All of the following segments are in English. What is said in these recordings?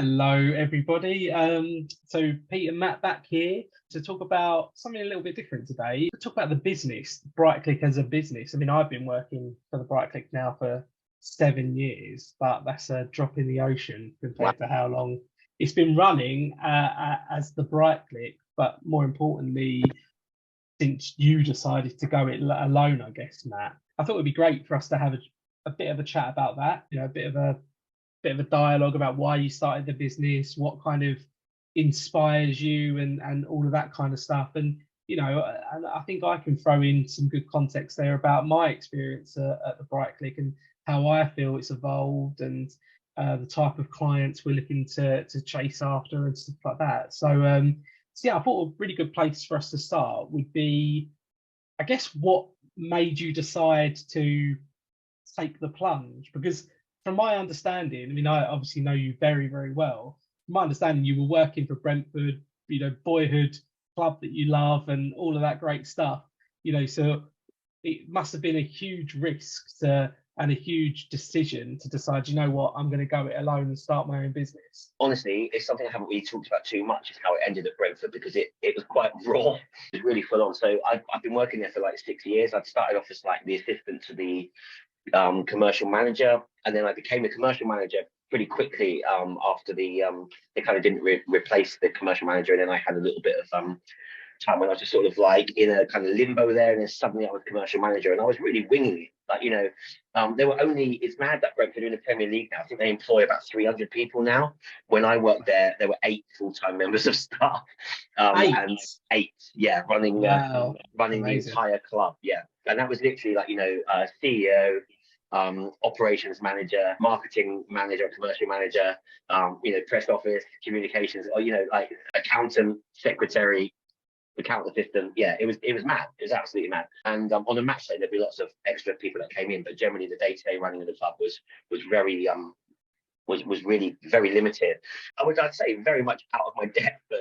Hello, everybody. So Pete and Matt back here to talk about something a little bit different today. To talk about the business, BrightClick as a business. I mean, I've been working for the BrightClick now for 7 years, but that's a drop in the ocean compared to how long it's been running as the BrightClick. But more importantly, since you decided to go it alone, I guess, Matt, I thought it'd be great for us to have a bit of a chat about that. A bit of a dialogue about why you started the business, what kind of inspires you, and all of that kind of stuff. And I think I can throw in some good context there about my experience at the BrightClick and how I feel it's evolved and the type of clients we're looking to chase after and stuff like that. So yeah, I thought a really good place for us to start would be, I guess, what made you decide to take the plunge? Because from my understanding, I mean, I obviously know you very, very well. From my understanding, you were working for Brentford, boyhood club that you love and all of that great stuff. So it must have been a huge risk and a huge decision to decide, you know what, I'm going to go it alone and start my own business. Honestly, it's something I haven't really talked about too much, is how it ended at Brentford, because it was quite raw. It was really full on. So I've been working there for like 6 years. I'd started off as like the assistant to the commercial manager, and then I became a commercial manager pretty quickly after they kind of didn't replace the commercial manager, and then I had a little bit of time when I was just sort of like in a kind of limbo there, and then suddenly I was commercial manager, and I was really winging it. There were only, it's mad that Brentford are in the Premier League now. I think they employ about 300 people now. When I worked there were 8 full-time members of staff. And 8, yeah, running Wow. running the entire club, yeah. And that was literally like, CEO, operations manager, marketing manager, commercial manager, press office, communications, or like accountant, secretary, account assistant. Yeah, it was mad. It was absolutely mad. And on a match day, there'd be lots of extra people that came in, but generally the day-to-day running of the club was very was really very limited. I'd say very much out of my depth, but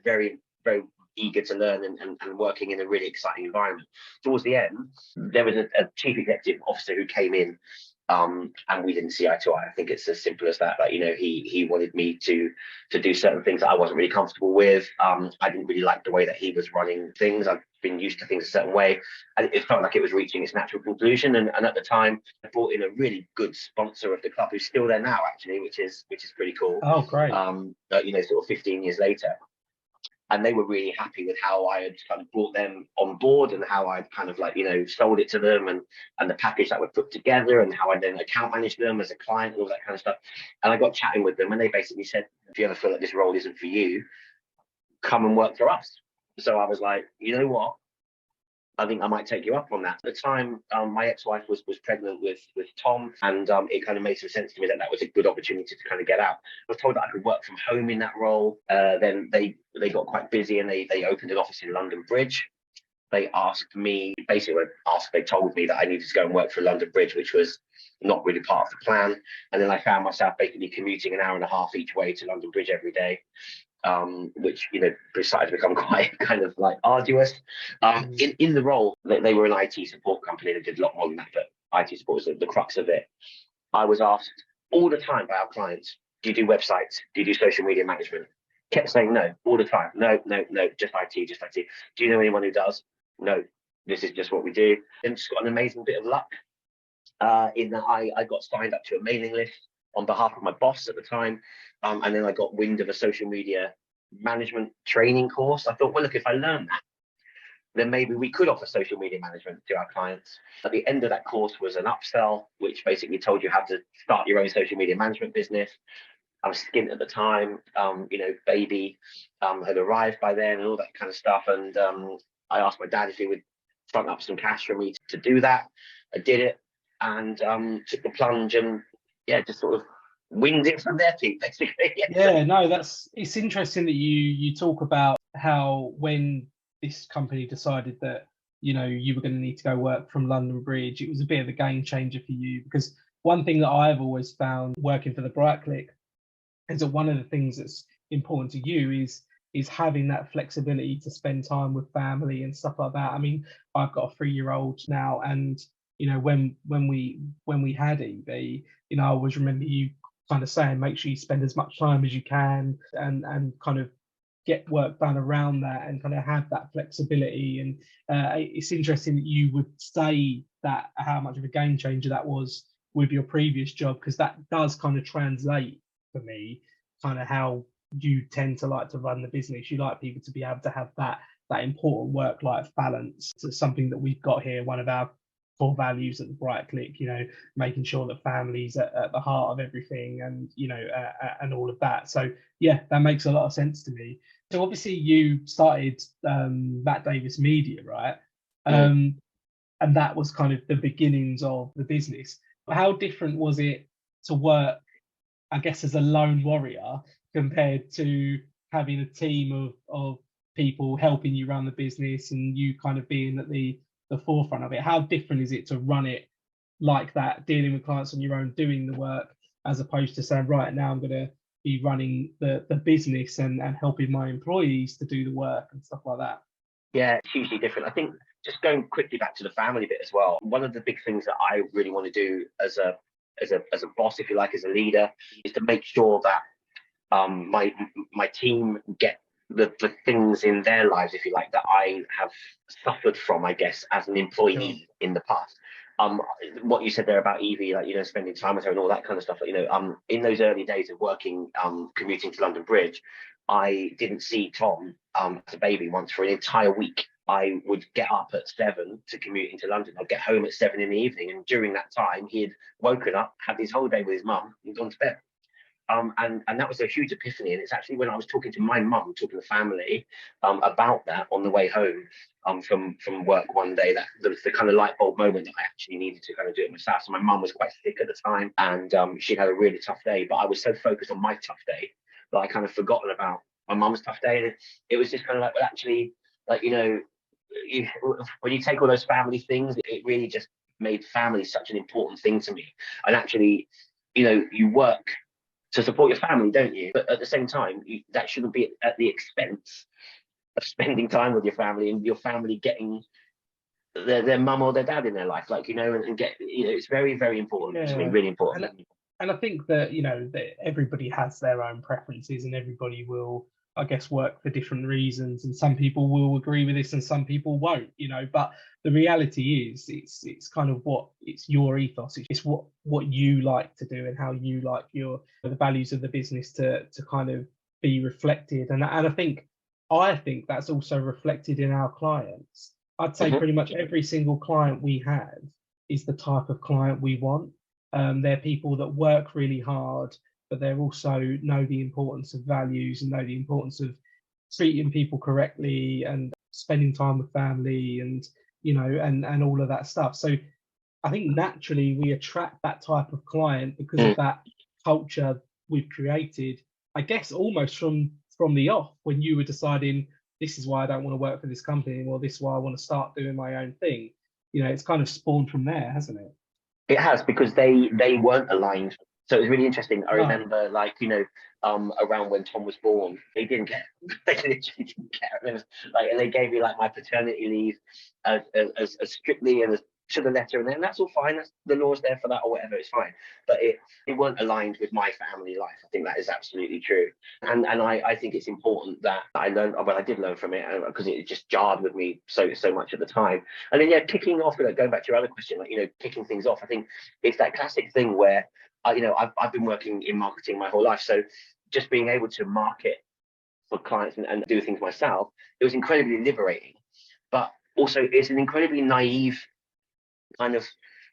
very, very eager to learn and working in a really exciting environment. Towards the end, there was a chief executive officer who came in, and we didn't see eye to eye. I think it's as simple as that. He wanted me to do certain things that I wasn't really comfortable with. I didn't really like the way that he was running things. I've been used to things a certain way, and it felt like it was reaching its natural conclusion. And at the time, I brought in a really good sponsor of the club, who's still there now, actually, which is pretty cool. Oh, great. Sort of 15 years later. And they were really happy with how I had kind of brought them on board, and how I'd kind of sold it to them, and the package that we put together, and how I then account managed them as a client and all that kind of stuff. And I got chatting with them, and they basically said, if you ever feel like this role isn't for you, come and work for us. So I was like, you know what? I think I might take you up on that. At the time, my ex-wife was pregnant with Tom, and it kind of made some sense to me that was a good opportunity to kind of get out. I was told that I could work from home in that role. Then they got quite busy, and they opened an office in London Bridge. They asked me, they told me that I needed to go and work for London Bridge, which was not really part of the plan. And then I found myself basically commuting an hour and a half each way to London Bridge every day. Which started to become quite kind of like arduous. In the role, they were an IT support company that did a lot more than that, but IT support was the crux of it. I was asked all the time by our clients, do you do websites? Do you do social media management? Kept saying no all the time. No, just IT, just IT. Do you know anyone who does? No, this is just what we do. And just got an amazing bit of luck in that I got signed up to a mailing list on behalf of my boss at the time. And then I got wind of a social media management training course. I thought, well, look, if I learn that, then maybe we could offer social media management to our clients. At the end of that course was an upsell, which basically told you how to start your own social media management business. I was skint at the time, baby had arrived by then and all that kind of stuff. And I asked my dad if he would front up some cash for me to do that. I did it, and took the plunge, and just sort of winged it from there, Pete, basically. Yeah, no, it's interesting that you talk about how when this company decided that you were going to need to go work from London Bridge, it was a bit of a game changer for you. Because one thing that I've always found working for the BrightClick is that one of the things that's important to you is having that flexibility to spend time with family and stuff like that. I mean, I've got a 3-year-old now, and when we had Evie, I always remember you kind of saying, make sure you spend as much time as you can, and kind of get work done around that, and kind of have that flexibility. And it's interesting that you would say that, how much of a game changer that was with your previous job, because that does kind of translate for me kind of how you tend to like to run the business. You like people to be able to have that important work-life balance. It's something that we've got here, one of our core values at the Bright Click, making sure that families at the heart of everything, and and all of that. So yeah, that makes a lot of sense to me. So obviously you started Matt Davis Media, right? And that was kind of the beginnings of the business. How different was it to work, I guess, as a lone warrior compared to having a team of people helping you run the business, and you kind of being at the forefront of it? How different is it to run it like that, dealing with clients on your own, doing the work, as opposed to saying, right, now I'm going to be running the business and helping my employees to do the work and stuff like that? Yeah, it's hugely different. I think, just going quickly back to the family bit as well, one of the big things that I really want to do as a boss, if you like, as a leader, is to make sure that my team get the things in their lives, if you like, that I have suffered from, I guess, as an employee in the past. What you said there about Evie, like, spending time with her and all that kind of stuff, in those early days of working, commuting to London Bridge, I didn't see Tom as a baby once for an entire week. I would get up at 7 to commute into London. I'd get home at 7 in the evening, and during that time, he had woken up, had his whole day with his mum, and gone to bed. And that was a huge epiphany. And it's actually when I was talking to my mum, talking to family about that on the way home from work one day, that the kind of light bulb moment that I actually needed to kind of do it myself. So my mum was quite sick at the time, and she had a really tough day. But I was so focused on my tough day that I kind of forgotten about my mum's tough day. And it was just kind of like, well, actually, like, when you take all those family things, it really just made family such an important thing to me. And actually, you work to support your family, don't you? But at the same time, that shouldn't be at the expense of spending time with your family, and your family getting their mum or their dad in their life, like, and get, it's very, very important. It's really important. And I think that, that everybody has their own preferences, and everybody will, I guess, work for different reasons. And some people will agree with this and some people won't, but the reality is it's kind of it's your ethos. It's what you like to do, and how you like the values of the business to kind of be reflected. And I think that's also reflected in our clients. I'd say pretty much every single client we have is the type of client we want. They're people that work really hard, but they also know the importance of values, and know the importance of treating people correctly, and spending time with family, and and all of that stuff. So I think naturally we attract that type of client because of that culture we've created, I guess, almost from the off, when you were deciding, this is why I don't want to work for this company anymore, this is why I want to start doing my own thing. It's kind of spawned from there, hasn't it? It has, because they weren't aligned. So it was really interesting. I remember, like, around when Tom was born, they didn't care. They literally didn't care. And it was like, and they gave me like my paternity leave as strictly and as to the letter, and then that's all fine. That's, the law's there for that, or whatever. It's fine. But it weren't aligned with my family life. I think that is absolutely true. And I think it's important that I learned. Well, I did learn from it, because it just jarred with me so much at the time. And then kicking off, going back to your other question, like, kicking things off. I think it's that classic thing where I've been working in marketing my whole life, so just being able to market for clients and do things myself, it was incredibly liberating. But also, it's an incredibly naive kind of,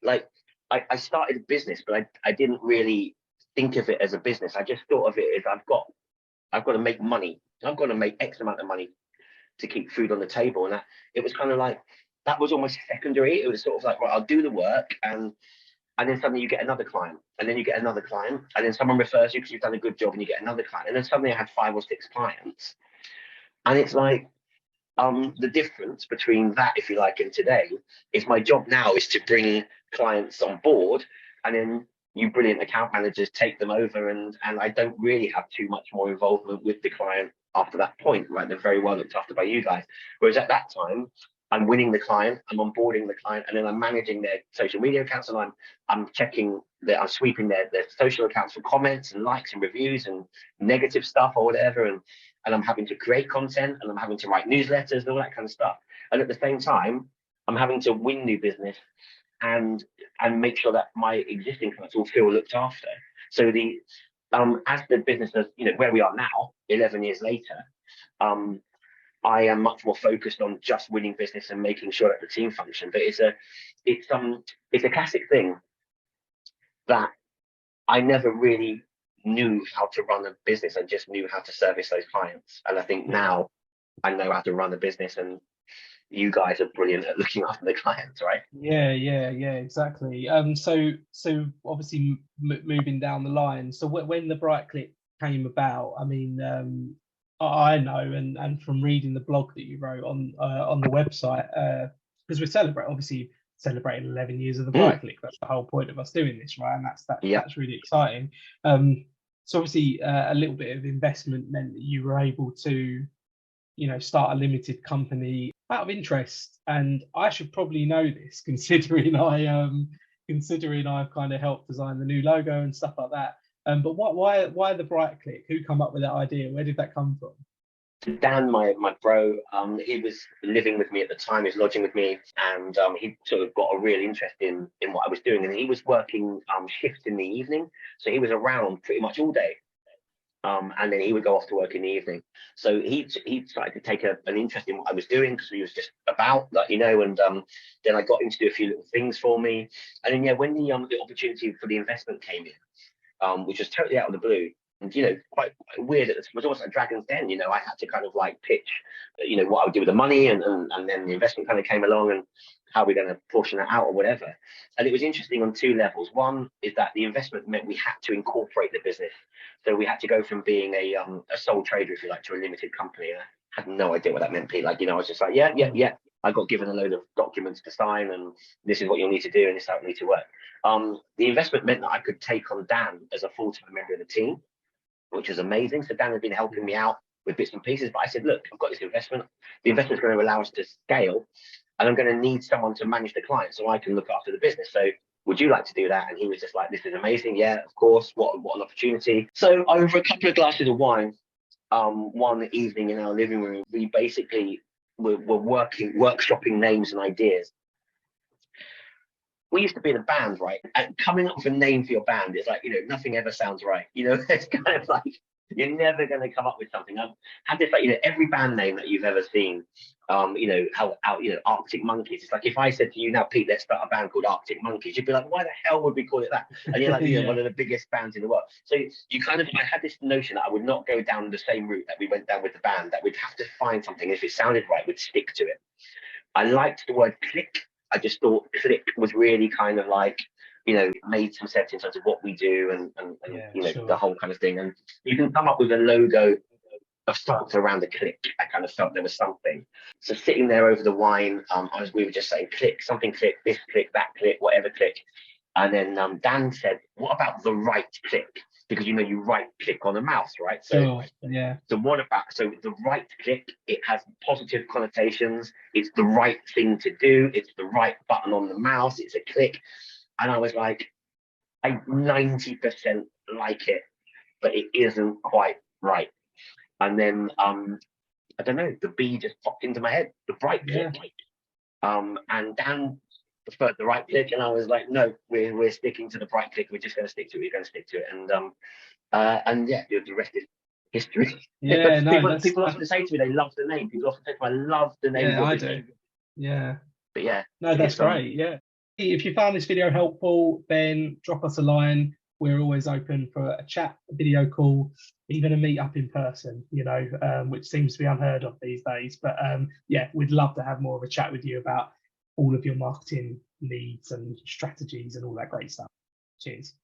like, I started a business, but I didn't really think of it as a business. I just thought of it as I've got to make money. I've got to make X amount of money to keep food on the table, and that it was kind of like, that was almost secondary. It was sort of like, well, I'll do the work, and then suddenly you get another client, and then you get another client, and then someone refers you because you've done a good job, and you get another client, and then suddenly I had 5 or 6 clients. And it's like, the difference between that, if you like, and today is my job now is to bring clients on board, and then you brilliant account managers take them over, and I don't really have too much more involvement with the client after that point, right? They're very well looked after by you guys. Whereas at that time, I'm winning the client, I'm onboarding the client, and then I'm managing their social media accounts, and I'm checking that I'm sweeping their social accounts for comments and likes and reviews and negative stuff or whatever, and I'm having to create content, and I'm having to write newsletters and all that kind of stuff. And at the same time, I'm having to win new business and make sure that my existing clients all feel looked after. So the as the business does, where we are now, 11 years later, I am much more focused on just winning business and making sure that the team function. But it's a classic thing that I never really knew how to run a business. I just knew how to service those clients. And I think now I know how to run a business, and you guys are brilliant at looking after the clients, right? Yeah, exactly. So obviously moving down the line. So when the BrightClick came about, I mean, I know, and from reading the blog that you wrote on the website, because we're obviously celebrating 11 years of the BrightClick. That's the whole point of us doing this, right? And that's really exciting. So obviously a little bit of investment meant that you were able to, start a limited company out of interest. And I should probably know this, considering I've kind of helped design the new logo and stuff like that. But why the BrightClick? Who come up with that idea? Where did that come from? Dan, my bro, he was living with me at the time. He was lodging with me, and he sort of got a real interest in what I was doing. And he was working shifts in the evening, so he was around pretty much all day. And then he would go off to work in the evening. So he started to take an interest in what I was doing, because he was just about, and then I got him to do a few little things for me. And then when the opportunity for the investment came in, which was totally out of the blue, and quite weird. It was almost like Dragon's Den. I had to kind of like pitch, what I would do with the money, and then the investment kind of came along, and how we're going to portion that out or whatever. And it was interesting on two levels. One is that the investment meant we had to incorporate the business. So we had to go from being a sole trader, if you like, to a limited company. I had no idea what that meant, Pete. I was just like, yeah. I got given a load of documents to sign, and this is what you'll need to do, and this is how it needs to work. The investment meant that I could take on Dan as a full-time member of the team, which was amazing. So Dan had been helping me out with bits and pieces, but I said, look, I've got this investment. The investment's going to allow us to scale, and I'm going to need someone to manage the client so I can look after the business. So would you like to do that? And he was just like, this is amazing. Yeah, of course. What an opportunity. So over a couple of glasses of wine, one evening in our living room, we basically were workshopping names and ideas. We used to be in a band, right? And coming up with a name for your band is like, nothing ever sounds right. It's kind of like, you're never going to come up with something. I've had this, like, every band name that you've ever seen, Arctic Monkeys. It's like, if I said to you now, Pete, let's start a band called Arctic Monkeys, you'd be like, why the hell would we call it that? And you're like, one of the biggest bands in the world. So I had this notion that I would not go down the same route that we went down with the band, that we'd have to find something. If it sounded right, we'd stick to it. I liked the word click. I just thought click was really kind of like, made some sense in terms of what we do, and sure, the whole kind of thing. And you can come up with a logo of sorts around the click. I kind of felt there was something. So sitting there over the wine, we were just saying click, something click, this click, that click, whatever click. And then Dan said, what about the right click? Because you right click on a mouse, right? So yeah. So the right click, it has positive connotations. It's the right thing to do. It's the right button on the mouse. It's a click. And I was like, I 90% like it, but it isn't quite right. And then I don't know, the B just popped into my head, the right click. And Dan preferred the right click, and I was like, no, we're sticking to the right click. We're just going to stick to it. We're going to stick to it. And yeah, the rest is history. Yeah, people often say to me they love the name. People often say to me, I love the name. Yeah, I do. Yeah. But yeah. No, that's great. Yeah. If you found this video helpful, then drop us a line. We're always open for a chat, a video call, even a meet up in person, which seems to be unheard of these days. But yeah, we'd love to have more of a chat with you about all of your marketing needs and strategies and all that great stuff. Cheers.